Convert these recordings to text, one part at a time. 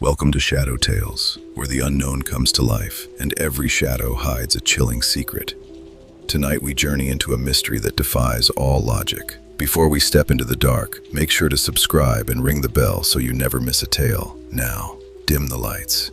Welcome to Shadow Tales, where the unknown comes to life and every shadow hides a chilling secret. Tonight we journey into a mystery that defies all logic. Before we step into the dark, make sure to subscribe and ring the bell so you never miss a tale. Now, dim the lights,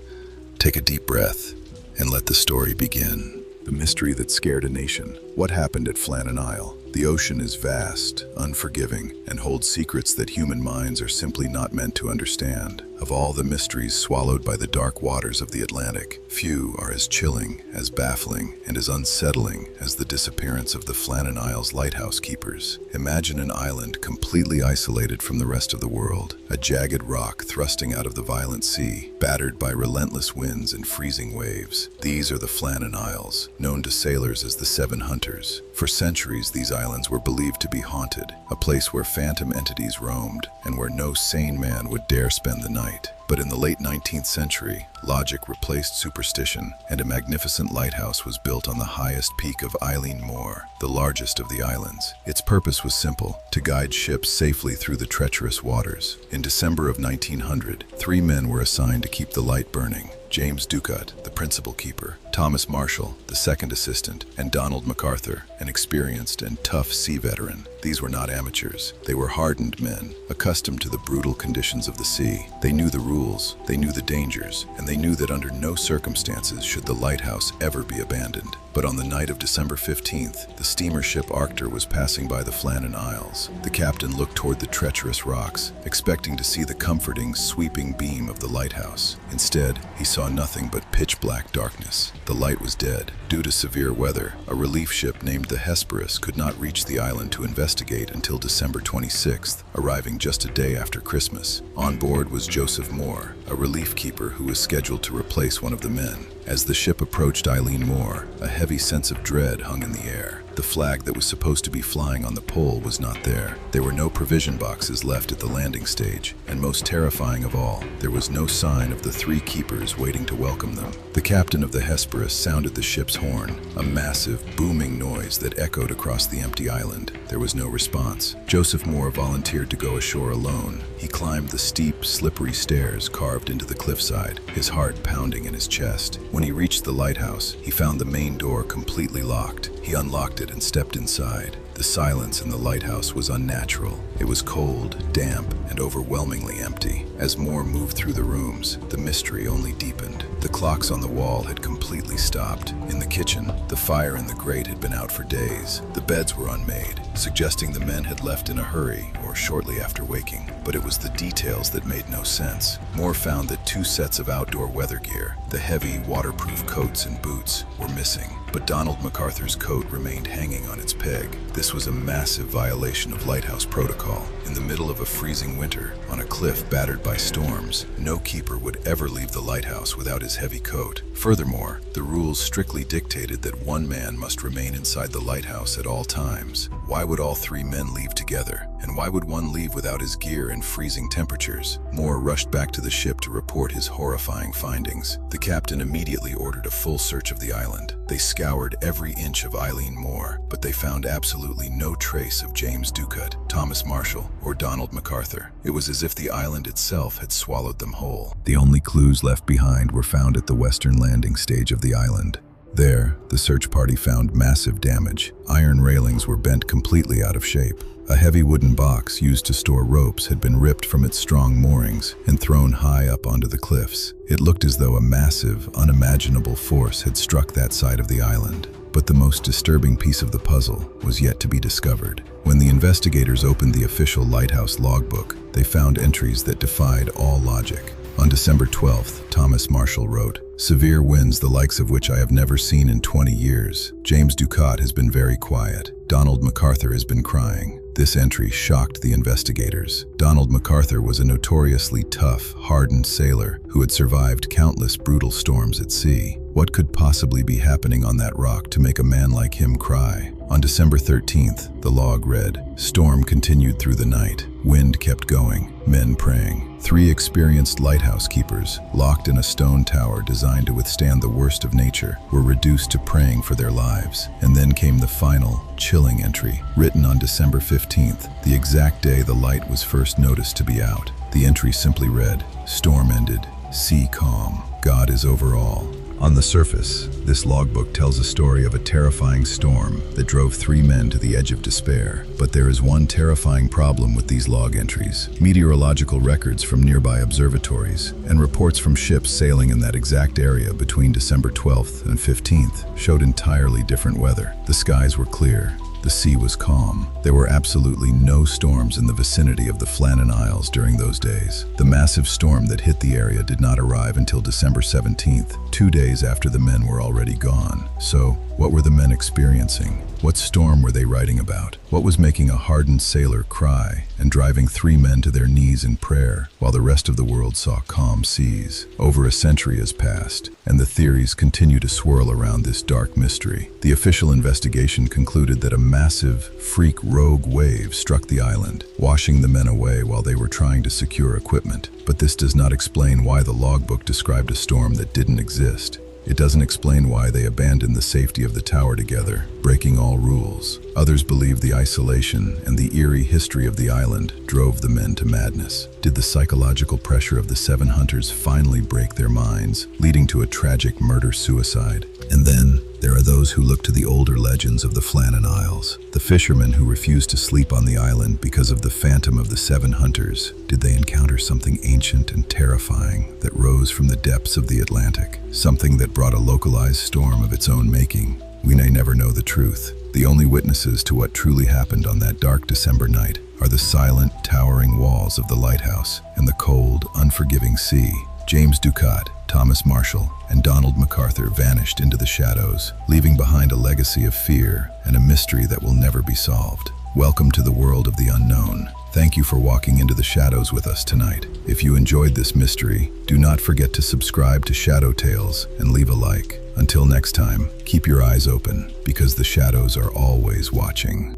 take a deep breath, and let the story begin. The mystery that scared a nation. What happened at Flannan Isle? The ocean is vast, unforgiving, and holds secrets that human minds are simply not meant to understand. Of all the mysteries swallowed by the dark waters of the Atlantic, few are as chilling, as baffling, and as unsettling as the disappearance of the Flannan Isle's lighthouse keepers. Imagine an island completely isolated from the rest of the world, a jagged rock thrusting out of the violent sea, battered by relentless winds and freezing waves. These are the Flannan Isles, known to sailors as the Seven Hunters. For centuries, these islands were believed to be haunted, a place where phantom entities roamed, and where no sane man would dare spend the night. But in the late 19th century, logic replaced superstition, and a magnificent lighthouse was built on the highest peak of Eilean Moor, the largest of the islands. Its purpose was simple: to guide ships safely through the treacherous waters. In December of 1900, 3 men were assigned to keep the light burning: James Ducat, the principal keeper, Thomas Marshall, the second assistant, and Donald MacArthur, an experienced and tough sea veteran. These were not amateurs. They were hardened men, accustomed to the brutal conditions of the sea. They knew the rules, they knew the dangers, and they knew that under no circumstances should the lighthouse ever be abandoned. But on the night of December 15th, the steamer ship Arctur was passing by the Flannan Isles. The captain looked toward the treacherous rocks, expecting to see the comforting, sweeping beam of the lighthouse. Instead, he saw nothing but pitch-black darkness. The light was dead. Due to severe weather, a relief ship named the Hesperus could not reach the island to investigate until December 26th, arriving just a day after Christmas. On board was Joseph Moore, a relief keeper who was scheduled to replace one of the men. As the ship approached Eilean Moor, a heavy sense of dread hung in the air. The flag that was supposed to be flying on the pole was not there. There were no provision boxes left at the landing stage, and most terrifying of all, there was no sign of the 3 keepers waiting to welcome them. The captain of the Hesperus sounded the ship's horn, a massive, booming noise that echoed across the empty island. There was no response. Joseph Moore volunteered to go ashore alone. He climbed the steep, slippery stairs carved into the cliffside, his heart pounding in his chest. When he reached the lighthouse, he found the main door completely locked. He unlocked it and stepped inside. The silence in the lighthouse was unnatural. It was cold, damp, and overwhelmingly empty. As Moore moved through the rooms, the mystery only deepened. The clocks on the wall had completely stopped. In the kitchen, the fire in the grate had been out for days. The beds were unmade, suggesting the men had left in a hurry or shortly after waking. But it was the details that made no sense. Moore found that 2 sets of outdoor weather gear, the heavy, waterproof coats and boots, were missing. But Donald MacArthur's coat remained hanging on its peg. This was a massive violation of lighthouse protocol. In the middle of a freezing winter, on a cliff battered by storms, no keeper would ever leave the lighthouse without his heavy coat. Furthermore, the rules strictly dictated that 1 man must remain inside the lighthouse at all times. Why would all 3 men leave together? And why would one leave without his gear in freezing temperatures? Moore rushed back to the ship to report his horrifying findings. The captain immediately ordered a full search of the island. They scoured every inch of Eilean Moor, but they found absolutely no trace of James Ducat, Thomas Marshall, or Donald MacArthur. It was as if the island itself had swallowed them whole. The only clues left behind were found at the western landing stage of the island. There, the search party found massive damage. Iron railings were bent completely out of shape. A heavy wooden box used to store ropes had been ripped from its strong moorings and thrown high up onto the cliffs. It looked as though a massive, unimaginable force had struck that side of the island. But the most disturbing piece of the puzzle was yet to be discovered. When the investigators opened the official lighthouse logbook, they found entries that defied all logic. On December 12th, Thomas Marshall wrote, "Severe winds the likes of which I have never seen in 20 years. James Ducat has been very quiet. Donald MacArthur has been crying." This entry shocked the investigators. Donald MacArthur was a notoriously tough, hardened sailor who had survived countless brutal storms at sea. What could possibly be happening on that rock to make a man like him cry? On December 13th, the log read, "Storm continued through the night. Wind kept going. Men praying." 3 experienced lighthouse keepers, locked in a stone tower designed to withstand the worst of nature, were reduced to praying for their lives. And then came the final, chilling entry, written on December 15th, the exact day the light was first noticed to be out. The entry simply read, "Storm ended. Sea calm. God is over all. On the surface, this logbook tells a story of a terrifying storm that drove 3 men to the edge of despair. But there is one terrifying problem with these log entries. Meteorological records from nearby observatories and reports from ships sailing in that exact area between December 12th and 15th showed entirely different weather. The skies were clear. The sea was calm. There were absolutely no storms in the vicinity of the Flannan Isles during those days. The massive storm that hit the area did not arrive until December 17th, 2 days after the men were already gone. So, what were the men experiencing? What storm were they writing about? What was making a hardened sailor cry and driving 3 men to their knees in prayer while the rest of the world saw calm seas? Over a century has passed, and the theories continue to swirl around this dark mystery. The official investigation concluded that a massive, freak rogue wave struck the island, washing the men away while they were trying to secure equipment. But this does not explain why the logbook described a storm that didn't exist. It doesn't explain why they abandoned the safety of the tower together, breaking all rules. Others believe the isolation and the eerie history of the island drove the men to madness. Did the psychological pressure of the 7 hunters finally break their minds, leading to a tragic murder-suicide? And then, there are those who look to the older legends of the Flannan Isles. The fishermen who refused to sleep on the island because of the phantom of the 7 hunters. Did they encounter something ancient and terrifying that rose from the depths of the Atlantic? Something that brought a localized storm of its own making? We may never know the truth. The only witnesses to what truly happened on that dark December night are the silent, towering walls of the lighthouse and the cold, unforgiving sea. James Ducat, Thomas Marshall, and Donald MacArthur vanished into the shadows, leaving behind a legacy of fear and a mystery that will never be solved. Welcome to the world of the unknown. Thank you for walking into the shadows with us tonight. If you enjoyed this mystery, do not forget to subscribe to Shadow Tales and leave a like. Until next time, keep your eyes open, because the shadows are always watching.